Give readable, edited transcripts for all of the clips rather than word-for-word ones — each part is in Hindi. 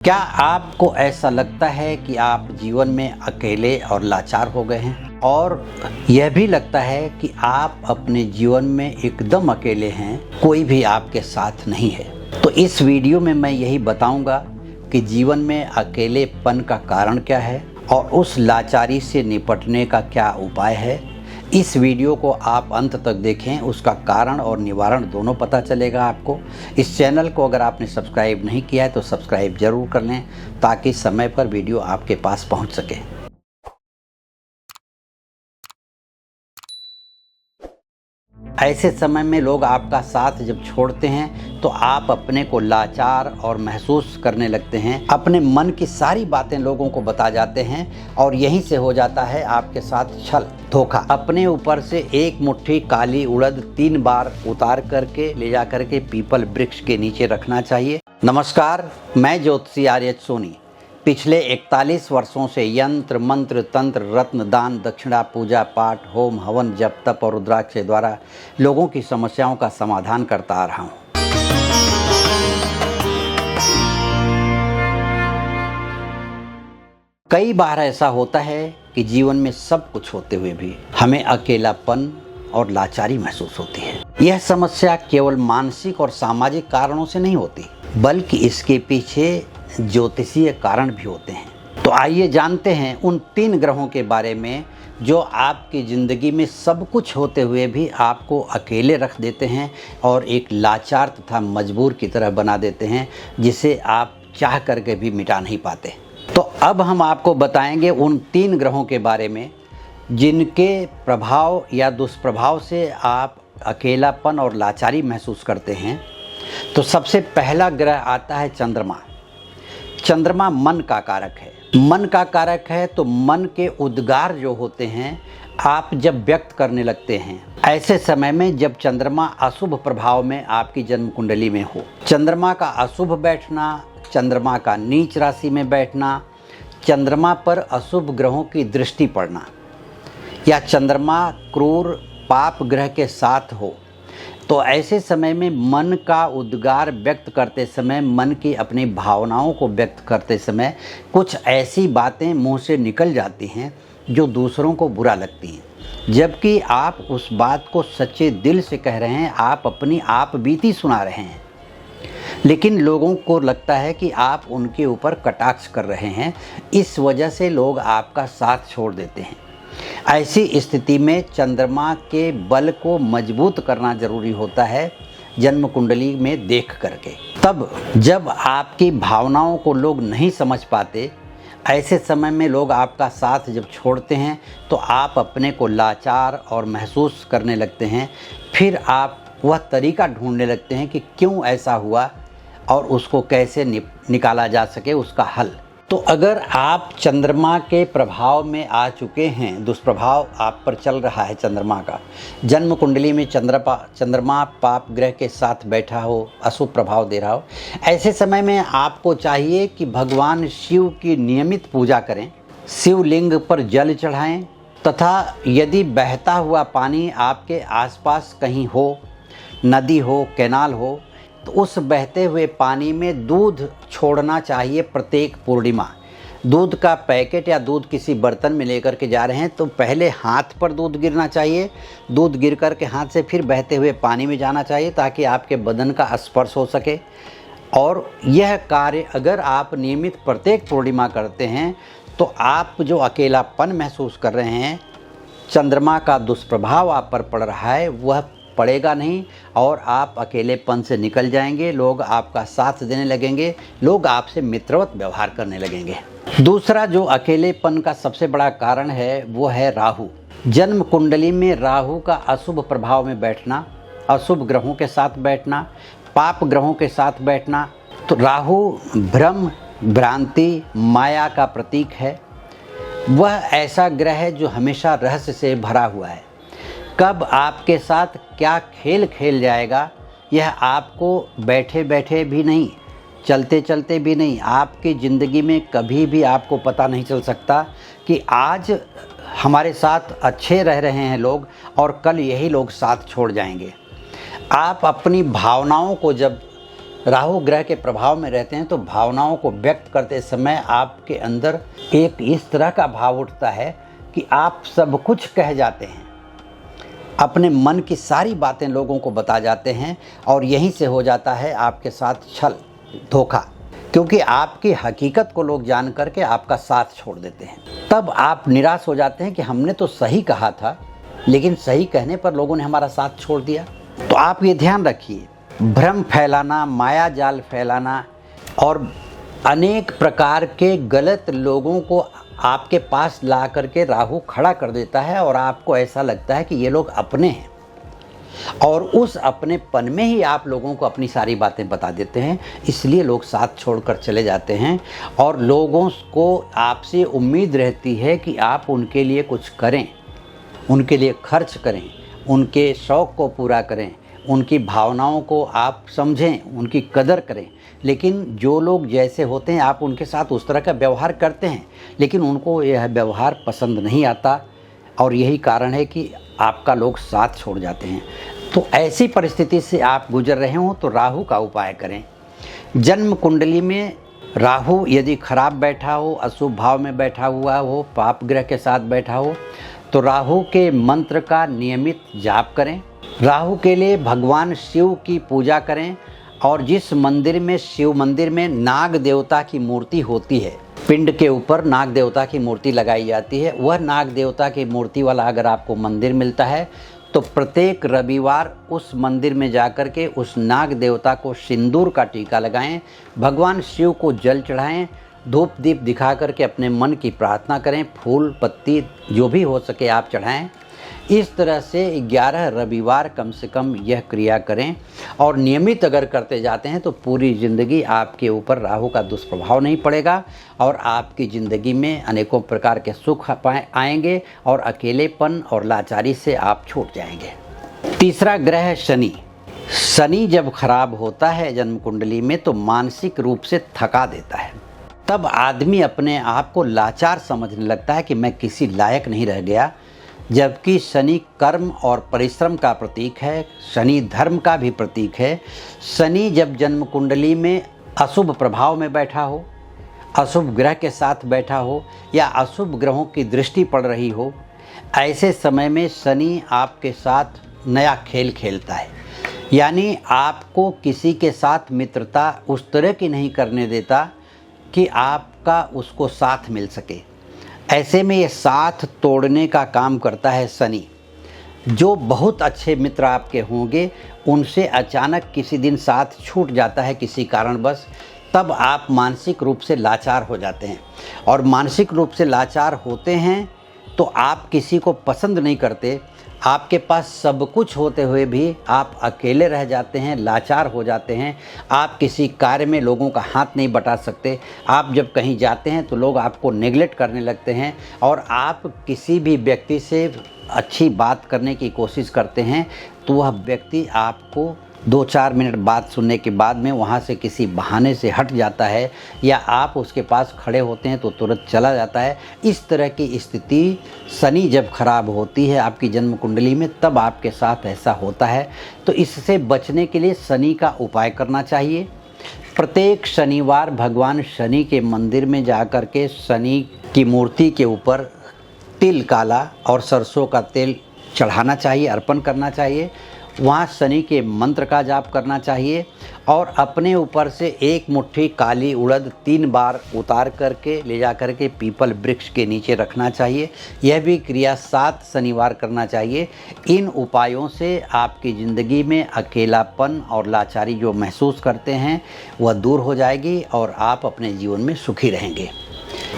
क्या आपको ऐसा लगता है कि आप जीवन में अकेले और लाचार हो गए हैं और यह भी लगता है कि आप अपने जीवन में एकदम अकेले हैं, कोई भी आपके साथ नहीं है? तो इस वीडियो में मैं यही बताऊंगा कि जीवन में अकेलेपन का कारण क्या है और उस लाचारी से निपटने का क्या उपाय है। इस वीडियो को आप अंत तक देखें, उसका कारण और निवारण दोनों पता चलेगा आपको। इस चैनल को अगर आपने सब्सक्राइब नहीं किया है तो सब्सक्राइब जरूर कर लें ताकि समय पर वीडियो आपके पास पहुंच सके। ऐसे समय में लोग आपका साथ जब छोड़ते हैं तो आप अपने को लाचार और महसूस करने लगते हैं, अपने मन की सारी बातें लोगों को बता जाते हैं और यहीं से हो जाता है आपके साथ छल धोखा। अपने ऊपर से एक मुट्ठी काली उड़द 3 बार उतार करके ले जा करके पीपल वृक्ष के नीचे रखना चाहिए। नमस्कार, मैं ज्योतिषी आर्यच सोनी पिछले 41 वर्षों से यंत्र मंत्र तंत्र रत्न दान दक्षिणा पूजा पाठ होम हवन जप तप और रुद्राक्ष के द्वारा लोगों की समस्याओं का समाधान करता आ रहा हूँ। कई बार ऐसा होता है कि जीवन में सब कुछ होते हुए भी हमें अकेलापन और लाचारी महसूस होती है। यह समस्या केवल मानसिक और सामाजिक कारणों से नहीं होती, बल्कि इसके पीछे ज्योतिषीय कारण भी होते हैं। तो आइए जानते हैं उन 3 ग्रहों के बारे में जो आपकी ज़िंदगी में सब कुछ होते हुए भी आपको अकेले रख देते हैं और एक लाचार तथा मजबूर की तरह बना देते हैं, जिसे आप चाह करके भी मिटा नहीं पाते। तो अब हम आपको बताएंगे उन 3 ग्रहों के बारे में जिनके प्रभाव या दुष्प्रभाव से आप अकेलापन और लाचारी महसूस करते हैं। तो सबसे पहला ग्रह आता है चंद्रमा। चंद्रमा मन का कारक है। मन का कारक है तो मन के उद्गार जो होते हैं आप जब व्यक्त करने लगते हैं, ऐसे समय में जब चंद्रमा अशुभ प्रभाव में आपकी जन्म कुंडली में हो, चंद्रमा का अशुभ बैठना, चंद्रमा का नीच राशि में बैठना, चंद्रमा पर अशुभ ग्रहों की दृष्टि पड़ना या चंद्रमा क्रूर पाप ग्रह के साथ हो, तो ऐसे समय में मन का उद्गार व्यक्त करते समय, मन की अपनी भावनाओं को व्यक्त करते समय कुछ ऐसी बातें मुंह से निकल जाती हैं जो दूसरों को बुरा लगती हैं, जबकि आप उस बात को सच्चे दिल से कह रहे हैं, आप अपनी आप बीती सुना रहे हैं, लेकिन लोगों को लगता है कि आप उनके ऊपर कटाक्ष कर रहे हैं। इस वजह से लोग आपका साथ छोड़ देते हैं। ऐसी स्थिति में चंद्रमा के बल को मजबूत करना जरूरी होता है जन्म कुंडली में देख करके। तब जब आपकी भावनाओं को लोग नहीं समझ पाते, ऐसे समय में लोग आपका साथ जब छोड़ते हैं तो आप अपने को लाचार और महसूस करने लगते हैं। फिर आप वह तरीका ढूंढने लगते हैं कि क्यों ऐसा हुआ और उसको कैसे निकाला जा सके, उसका हल। तो अगर आप चंद्रमा के प्रभाव में आ चुके हैं, दुष्प्रभाव आप पर चल रहा है चंद्रमा का, जन्म कुंडली में चंद्रमा पाप ग्रह के साथ बैठा हो, अशुभ प्रभाव दे रहा हो, ऐसे समय में आपको चाहिए कि भगवान शिव की नियमित पूजा करें, शिवलिंग पर जल चढ़ाएं तथा यदि बहता हुआ पानी आपके आसपास कहीं हो, नदी हो, कैनाल हो, तो उस बहते हुए पानी में दूध छोड़ना चाहिए प्रत्येक पूर्णिमा। दूध का पैकेट या दूध किसी बर्तन में लेकर के जा रहे हैं तो पहले हाथ पर दूध गिरना चाहिए, दूध गिर कर के हाथ से फिर बहते हुए पानी में जाना चाहिए ताकि आपके बदन का स्पर्श हो सके। और यह कार्य अगर आप नियमित प्रत्येक पूर्णिमा करते हैं तो आप जो अकेलापन महसूस कर रहे हैं, चंद्रमा का दुष्प्रभाव आप पर पड़ रहा है, वह पड़ेगा नहीं और आप अकेलेपन से निकल जाएंगे। लोग आपका साथ देने लगेंगे, लोग आपसे मित्रवत व्यवहार करने लगेंगे। दूसरा जो अकेलेपन का सबसे बड़ा कारण है वो है राहु। जन्म कुंडली में राहु का अशुभ प्रभाव में बैठना, अशुभ ग्रहों के साथ बैठना, पाप ग्रहों के साथ बैठना। तो राहु भ्रम भ्रांति माया का प्रतीक है। वह ऐसा ग्रह है जो हमेशा रहस्य से भरा हुआ है। कब आपके साथ क्या खेल खेल जाएगा यह आपको बैठे बैठे भी नहीं, चलते चलते भी नहीं, आपकी ज़िंदगी में कभी भी आपको पता नहीं चल सकता कि आज हमारे साथ अच्छे रह रहे हैं लोग और कल यही लोग साथ छोड़ जाएंगे। आप अपनी भावनाओं को जब राहु ग्रह के प्रभाव में रहते हैं तो भावनाओं को व्यक्त करते समय आपके अंदर एक इस तरह का भाव उठता है कि आप सब कुछ कह जाते हैं, अपने मन की सारी बातें लोगों को बता जाते हैं और यहीं से हो जाता है आपके साथ छल धोखा, क्योंकि आपकी हकीकत को लोग जान करके आपका साथ छोड़ देते हैं। तब आप निराश हो जाते हैं कि हमने तो सही कहा था, लेकिन सही कहने पर लोगों ने हमारा साथ छोड़ दिया। तो आप ये ध्यान रखिए, भ्रम फैलाना, माया जाल फैलाना और अनेक प्रकार के गलत लोगों को आपके पास ला करके राहु खड़ा कर देता है और आपको ऐसा लगता है कि ये लोग अपने हैं, और उस अपनेपन में ही आप लोगों को अपनी सारी बातें बता देते हैं। इसलिए लोग साथ छोड़कर चले जाते हैं और लोगों को आपसे उम्मीद रहती है कि आप उनके लिए कुछ करें, उनके लिए खर्च करें, उनके शौक़ को पूरा करें, उनकी भावनाओं को आप समझें, उनकी कदर करें। लेकिन जो लोग जैसे होते हैं आप उनके साथ उस तरह का व्यवहार करते हैं, लेकिन उनको यह व्यवहार पसंद नहीं आता और यही कारण है कि आपका लोग साथ छोड़ जाते हैं। तो ऐसी परिस्थिति से आप गुजर रहे हो तो राहु का उपाय करें। जन्म कुंडली में राहु यदि खराब बैठा हो, अशुभ भाव में बैठा हुआ हो, पाप ग्रह के साथ बैठा हो, तो राहु के मंत्र का नियमित जाप करें। राहु के लिए भगवान शिव की पूजा करें और जिस मंदिर में, शिव मंदिर में नाग देवता की मूर्ति होती है, पिंड के ऊपर नाग देवता की मूर्ति लगाई जाती है, वह नाग देवता की मूर्ति वाला अगर आपको मंदिर मिलता है तो प्रत्येक रविवार उस मंदिर में जाकर के उस नाग देवता को सिंदूर का टीका लगाएं, भगवान शिव को जल चढ़ाएं, धूप दीप दिखा करके अपने मन की प्रार्थना करें, फूल पत्ती जो भी हो सके आप चढ़ाएं। इस तरह से 11 रविवार कम से कम यह क्रिया करें और नियमित अगर करते जाते हैं तो पूरी ज़िंदगी आपके ऊपर राहु का दुष्प्रभाव नहीं पड़ेगा और आपकी ज़िंदगी में अनेकों प्रकार के सुख आएंगे और अकेलेपन और लाचारी से आप छूट जाएंगे। तीसरा ग्रह है शनि। शनि जब खराब होता है जन्म कुंडली में तो मानसिक रूप से थका देता है। तब आदमी अपने आप को लाचार समझने लगता है कि मैं किसी लायक नहीं रह गया, जबकि शनि कर्म और परिश्रम का प्रतीक है, शनि धर्म का भी प्रतीक है। शनि जब जन्म कुंडली में अशुभ प्रभाव में बैठा हो, अशुभ ग्रह के साथ बैठा हो या अशुभ ग्रहों की दृष्टि पड़ रही हो, ऐसे समय में शनि आपके साथ नया खेल खेलता है, यानी आपको किसी के साथ मित्रता उस तरह की नहीं करने देता कि आपका उसको साथ मिल सके। ऐसे में ये साथ तोड़ने का काम करता है शनि। जो बहुत अच्छे मित्र आपके होंगे उनसे अचानक किसी दिन साथ छूट जाता है किसी कारणवश, तब आप मानसिक रूप से लाचार हो जाते हैं और मानसिक रूप से लाचार होते हैं तो आप किसी को पसंद नहीं करते। आपके पास सब कुछ होते हुए भी आप अकेले रह जाते हैं, लाचार हो जाते हैं। आप किसी कार्य में लोगों का हाथ नहीं बटा सकते। आप जब कहीं जाते हैं तो लोग आपको नेगलेक्ट करने लगते हैं और आप किसी भी व्यक्ति से अच्छी बात करने की कोशिश करते हैं तो वह व्यक्ति आपको 2-4 मिनट बात सुनने के बाद में वहाँ से किसी बहाने से हट जाता है या आप उसके पास खड़े होते हैं तो तुरंत चला जाता है। इस तरह की स्थिति शनि जब खराब होती है आपकी जन्म कुंडली में तब आपके साथ ऐसा होता है। तो इससे बचने के लिए शनि का उपाय करना चाहिए। प्रत्येक शनिवार भगवान शनि के मंदिर में जाकर के शनि की मूर्ति के ऊपर तिल काला और सरसों का तेल चढ़ाना चाहिए, अर्पण करना चाहिए। वहाँ शनि के मंत्र का जाप करना चाहिए और अपने ऊपर से एक मुट्ठी काली उड़द 3 बार उतार करके ले जा करके पीपल वृक्ष के नीचे रखना चाहिए। यह भी क्रिया 7 शनिवार करना चाहिए। इन उपायों से आपकी ज़िंदगी में अकेलापन और लाचारी जो महसूस करते हैं वह दूर हो जाएगी और आप अपने जीवन में सुखी रहेंगे।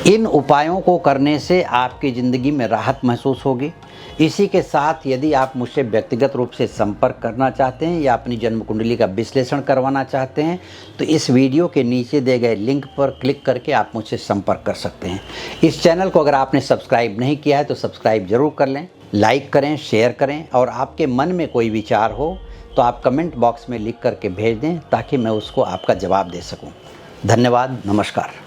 इन उपायों को करने से आपकी ज़िंदगी में राहत महसूस होगी। इसी के साथ यदि आप मुझसे व्यक्तिगत रूप से संपर्क करना चाहते हैं या अपनी जन्म कुंडली का विश्लेषण करवाना चाहते हैं तो इस वीडियो के नीचे दिए गए लिंक पर क्लिक करके आप मुझसे संपर्क कर सकते हैं। इस चैनल को अगर आपने सब्सक्राइब नहीं किया है तो सब्सक्राइब ज़रूर कर लें, लाइक करें, शेयर करें और आपके मन में कोई विचार हो तो आप कमेंट बॉक्स में लिख करके भेज दें ताकि मैं उसको आपका जवाब दे सकूँ। धन्यवाद, नमस्कार।